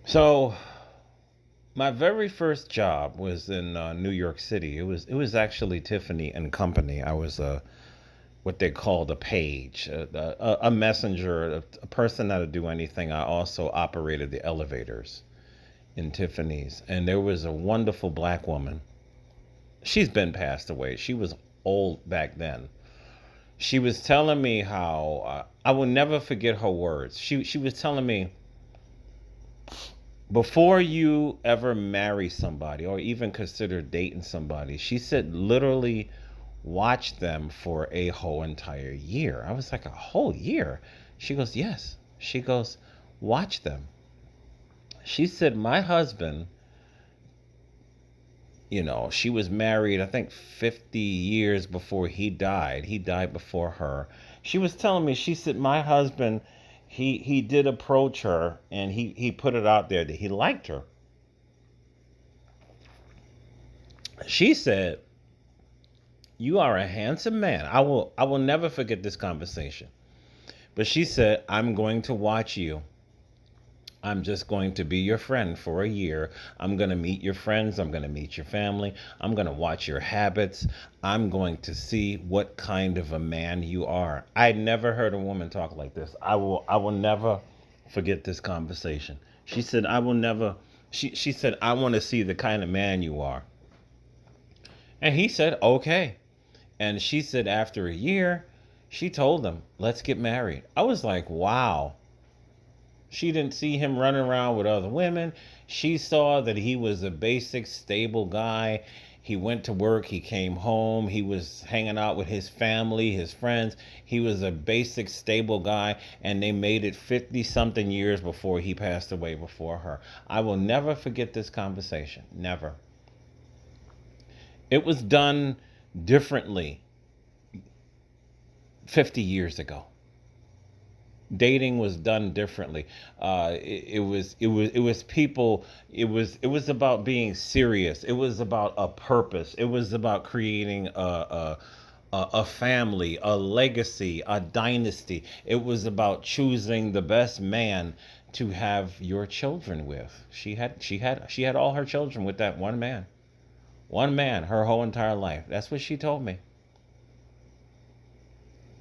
So my very first job was in New York City. It was actually Tiffany and Company. I was what they called a page, a messenger, a person that would do anything. I also operated the elevators in Tiffany's, and there was a wonderful black woman. She's been passed away. She was old back then. She was telling me how I will never forget her words. She was telling me, before you ever marry somebody or even consider dating somebody, she said literally watch them for a whole entire year. I was like, a whole year? She goes, yes. She goes, watch them. She said, my husband, she was married, I think 50 years before he died. He died before her. She was telling me, she said, my husband, he did approach her and he put it out there that he liked her. She said, you are a handsome man. I will never forget this conversation. But she said, I'm going to watch you. I'm just going to be your friend for a year. I'm going to meet your friends. I'm going to meet your family. I'm going to watch your habits. I'm going to see what kind of a man you are. I never heard a woman talk like this. I will never forget this conversation. She said, I will never she said, I want to see the kind of man you are. And he said, okay. And she said, after a year, she told him, let's get married. I was like, wow. She didn't see him running around with other women. She saw that he was a basic, stable guy. He went to work, he came home, he was hanging out with his family, his friends. He was a basic, stable guy, and they made it 50 something years before he passed away before her. I will never forget this conversation. Never. It was done differently 50 years ago. Dating was done differently. It was people. It was about being serious. It was about a purpose. It was about creating a family, a legacy, a dynasty. It was about choosing the best man to have your children with. She had all her children with that one man, her whole entire life. That's what she told me.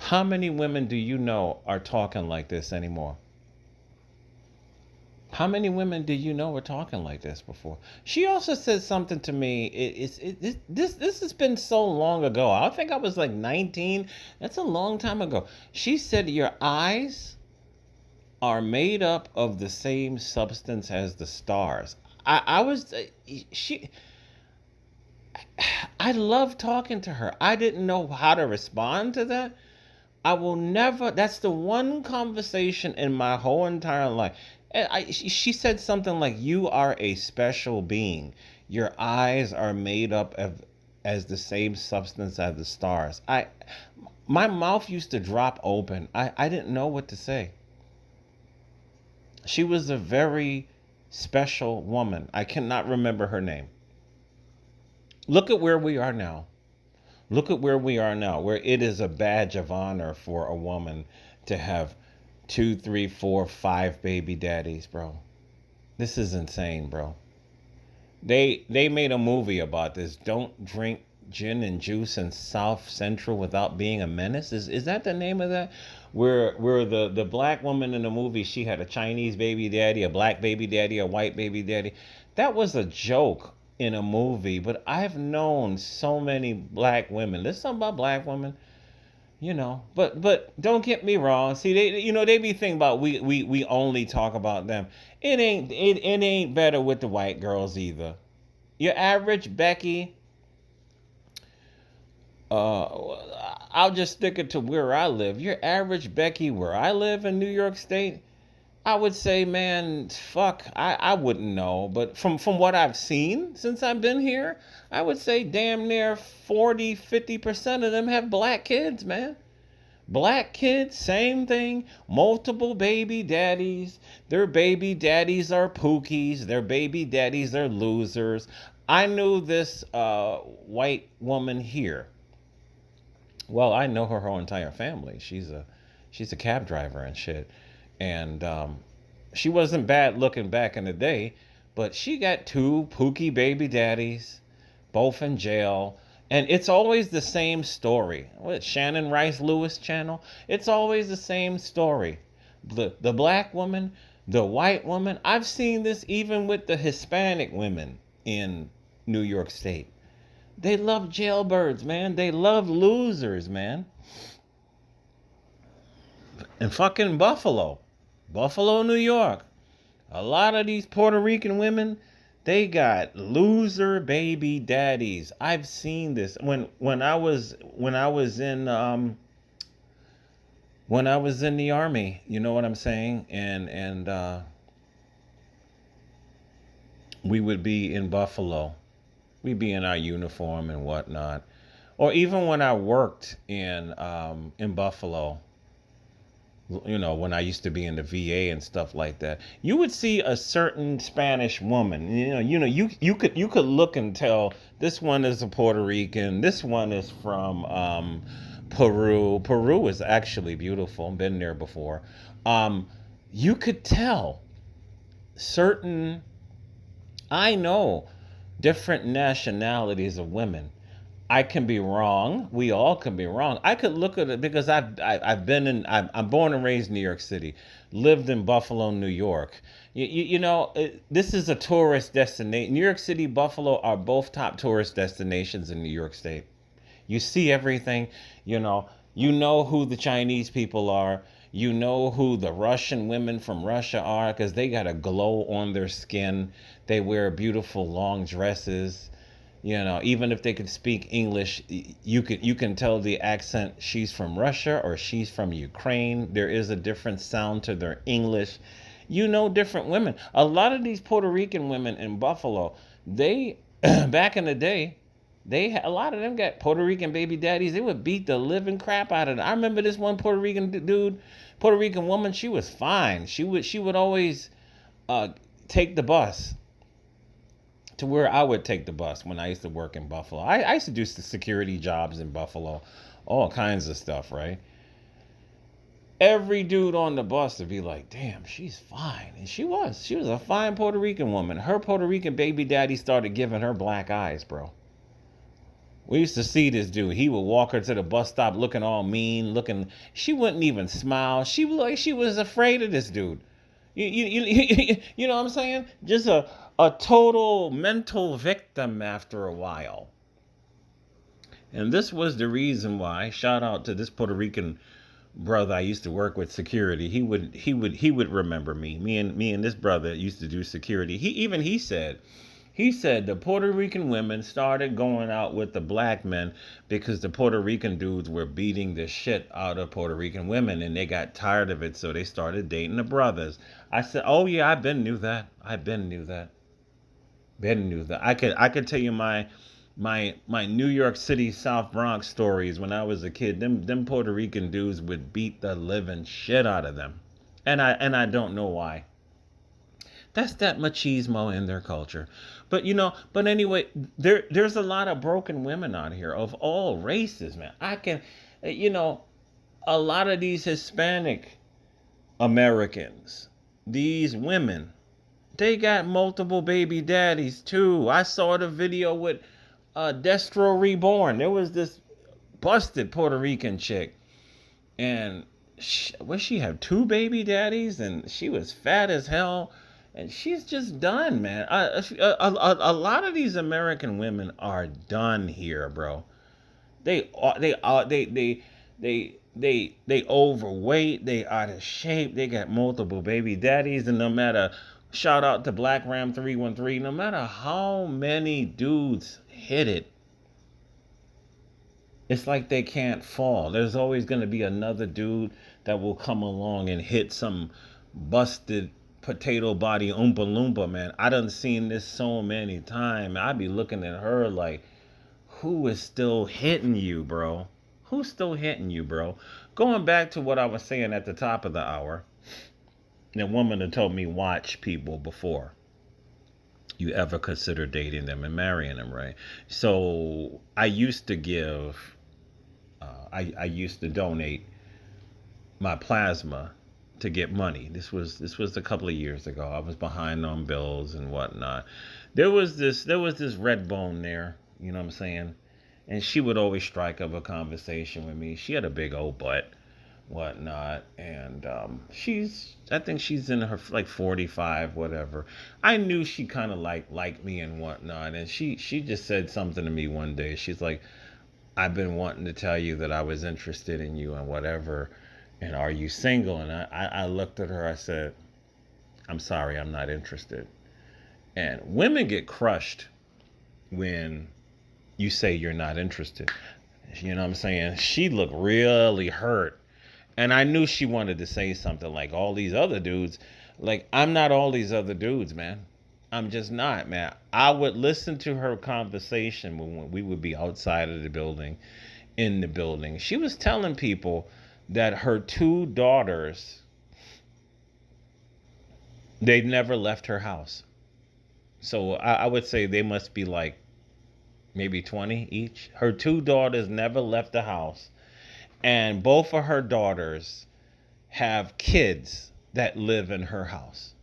How many women do you know are talking like this anymore? How many women do you know were talking like this before? She also said something to me. This has been so long ago. I think I was like 19. That's a long time ago. She said your eyes are made up of the same substance as the stars. I was she. I love talking to her. I didn't know how to respond to that. I will never. That's the one conversation in my whole entire life. She said something like, "You are a special being. Your eyes are made up of as the same substance as the stars." My mouth used to drop open. I didn't know what to say. She was a very special woman. I cannot remember her name. Look at where we are now. Look at where we are now, where it is a badge of honor for a woman to have two, three, four, five baby daddies, bro. This is insane, bro. They made a movie about this. Don't drink gin and juice in South Central without being a menace. Is that the name of that? Where the black woman in the movie, she had a Chinese baby daddy, a black baby daddy, a white baby daddy. That was a joke in a movie, but I've known so many black women. There's something about black women, but don't get me wrong. See, they be thinking about we only talk about them. It ain't better with the white girls either. Your average Becky, I'll just stick it to where I live. Your average Becky where I live in New York State, I would say, man, fuck, I wouldn't know, but from what I've seen since I've been here, I would say damn near 40-50% of them have black kids, man. Black kids, same thing. Multiple baby daddies. Their baby daddies are pookies. Their baby daddies are losers. I knew this white woman here. Well, I know her whole entire family. She's a cab driver and shit. And She wasn't bad looking back in the day, but she got two pookie baby daddies, both in jail. And it's always the same story. What, Shannon Rice Lewis channel? It's always the same story. The black woman, the white woman. I've seen this even with the Hispanic women in New York State. They love jailbirds, man. They love losers, man. And fucking Buffalo, Buffalo, New York. A lot of these Puerto Rican women, they got loser baby daddies. I've seen this when I was in the army. You know what I'm saying? And we would be in Buffalo. We'd be in our uniform and whatnot. Or even when I worked in Buffalo, you know, when I used to be in the VA and stuff like that, you would see a certain Spanish woman. You could look and tell this one is a Puerto Rican. This one is from Peru. Peru is actually beautiful. Been there before. Um, you could tell certain. I know different nationalities of women. I can be wrong. We all can be wrong. I could look at it because I've been in. I'm born and raised in New York City. Lived in Buffalo, New York. This is a tourist destination. New York City, Buffalo are both top tourist destinations in New York State. You see everything. You know who the Chinese people are. You know who the Russian women from Russia are because they got a glow on their skin. They wear beautiful long dresses. Even if they could speak English, you can tell the accent. She's from Russia or she's from Ukraine. There is a different sound to their English. Different women. A lot of these Puerto Rican women in Buffalo, they back in the day, a lot of them got Puerto Rican baby daddies. They would beat the living crap out of them. I remember this one Puerto Rican woman. She was fine. She would always take the bus to where I would take the bus when I used to work in Buffalo. I used to do security jobs in Buffalo, all kinds of stuff, right? Every dude on the bus would be like, damn, she's fine. And she was. She was a fine Puerto Rican woman. Her Puerto Rican baby daddy started giving her black eyes, bro. We used to see this dude. He would walk her to the bus stop looking all mean, she wouldn't even smile. She was like she was afraid of this dude. You know what I'm saying? Just a total mental victim after a while. And this was the reason why, shout out to this Puerto Rican brother I used to work with security. He would remember me. Me and this brother used to do security. He said the Puerto Rican women started going out with the black men because the Puerto Rican dudes were beating the shit out of Puerto Rican women and they got tired of it, so they started dating the brothers. I said, "Oh yeah, I've been knew that. I've been knew that. Been knew that. I could tell you my New York City South Bronx stories when I was a kid. Them Puerto Rican dudes would beat the living shit out of them, and I don't know why. That's that machismo in their culture. But anyway, there's a lot of broken women out here of all races, man. You know, a lot of these Hispanic Americans, these women, they got multiple baby daddies too. I saw the video with Destro Reborn. There was this busted Puerto Rican chick, and she have two baby daddies, and she was fat as hell, and she's just done, man. A lot of these American women are done here, bro. They overweight. They out of shape. They got multiple baby daddies, and no matter. Shout out to Black Ram 313. No matter how many dudes hit it, it's like they can't fall. There's always going to be another dude that will come along and hit some busted potato body oompa loompa, man. I done seen this so many times. I be looking at her like, who is still hitting you, bro? Who's still hitting you, bro? Going back to what I was saying at the top of the hour, the woman that told me watch people before you ever consider dating them and marrying them, right? So I used to give, I used to donate my plasma to get money. This was a couple of years ago. I was behind on bills and whatnot. There was this red bone there. You know what I'm saying? And she would always strike up a conversation with me. She had a big old butt, whatnot, and I think she's in her like 45, whatever. I knew she kind of liked me and whatnot, and she just said something to me one day. She's like, I've been wanting to tell you that I was interested in you and whatever. And are you single? And I looked at her. I said, I'm sorry, I'm not interested. And women get crushed when you say you're not interested. You know what I'm saying? She looked really hurt. And I knew she wanted to say something like all these other dudes. Like, I'm not all these other dudes, man. I'm just not, man. I would listen to her conversation when we would be outside of the building, in the building. She was telling people that her two daughters, they never left her house. So I would say they must be like maybe 20 each. Her two daughters never left the house. And both of her daughters have kids that live in her house.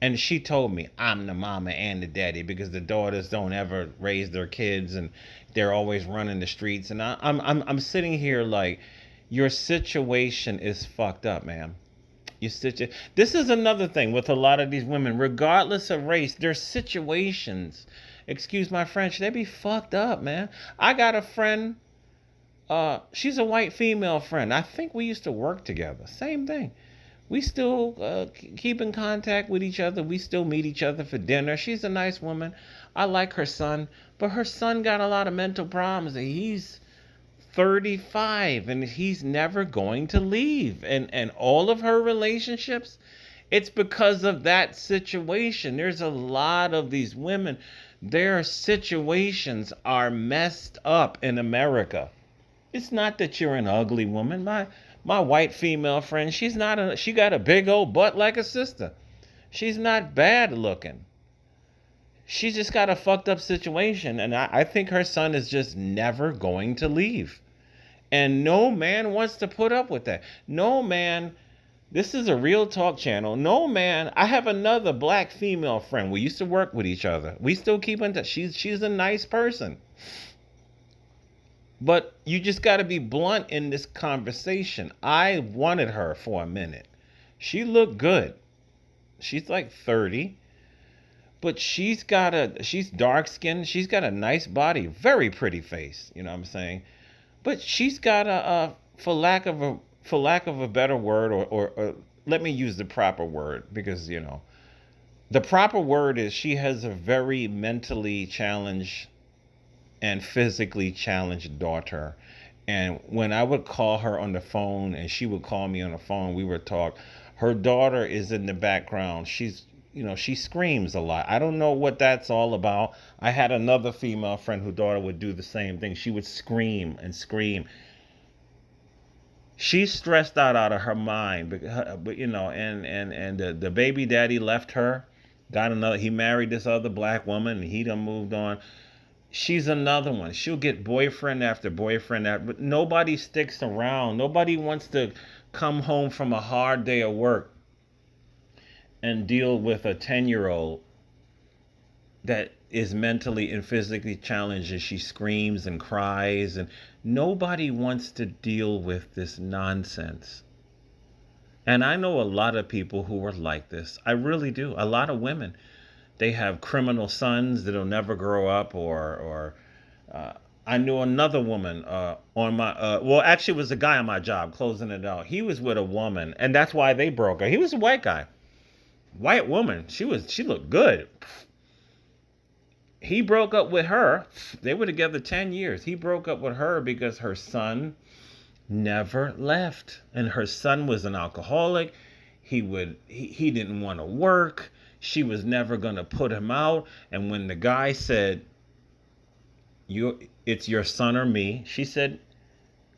And she told me I'm the mama and the daddy because the daughters don't ever raise their kids and they're always running the streets. And I'm sitting here like, your situation is fucked up, ma'am. This is another thing with a lot of these women, regardless of race, their situations, excuse my French, they be fucked up, man. I got a friend, she's a white female friend. I think we used to work together. Same thing. We still keep in contact with each other. We still meet each other for dinner. She's a nice woman. I like her son, but her son got a lot of mental problems. And he's 35 and he's never going to leave. And all of her relationships, it's because of that situation. There's a lot of these women, their situations are messed up in America. It's not that you're an ugly woman. My white female friend, she got a big old butt like a sister. She's not bad looking. She just got a fucked up situation, and I think her son is just never going to leave. And no man wants to put up with that. No man, this is a real talk channel. No man, I have another black female friend. We used to work with each other. We still keep in touch. She's a nice person. But you just got to be blunt in this conversation. I wanted her for a minute. She looked good. She's like 30, but she's dark skinned. She's got a nice body, very pretty face. You know what I'm saying? But she's got for lack of a better word, or let me use the proper word because the proper word is she has a very mentally challenged and physically challenged daughter. And when I would call her on the phone and she would call me on the phone, we would talk. Her daughter is in the background. She screams a lot. I don't know what that's all about. I had another female friend whose daughter would do the same thing. She would scream and scream. She's stressed out of her mind, but and the baby daddy left her, got another. He married this other black woman, and he done moved on. She's another one. She'll get boyfriend after boyfriend after, but nobody sticks around. Nobody wants to come home from a hard day of work and deal with a 10-year-old that is mentally and physically challenged and she screams and cries, and nobody wants to deal with this nonsense. And I know a lot of people who are like this. I really do. A lot of women. They have criminal sons that'll never grow up, or I knew another woman on my well, actually it was a guy on my job closing it out. He was with a woman, and that's why they broke up. He was a white guy, white woman. She looked good. He broke up with her. They were together 10 years. He broke up with her because her son never left, and her son was an alcoholic. He didn't want to work. She was never going to put him out. And when the guy said, it's your son or me, she said,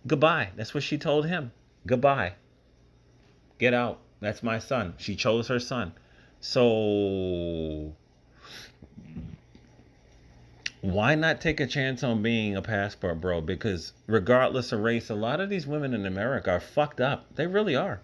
goodbye. That's what she told him. Goodbye. Get out. That's my son. She chose her son. So why not take a chance on being a passport bro? Because regardless of race, a lot of these women in America are fucked up. They really are.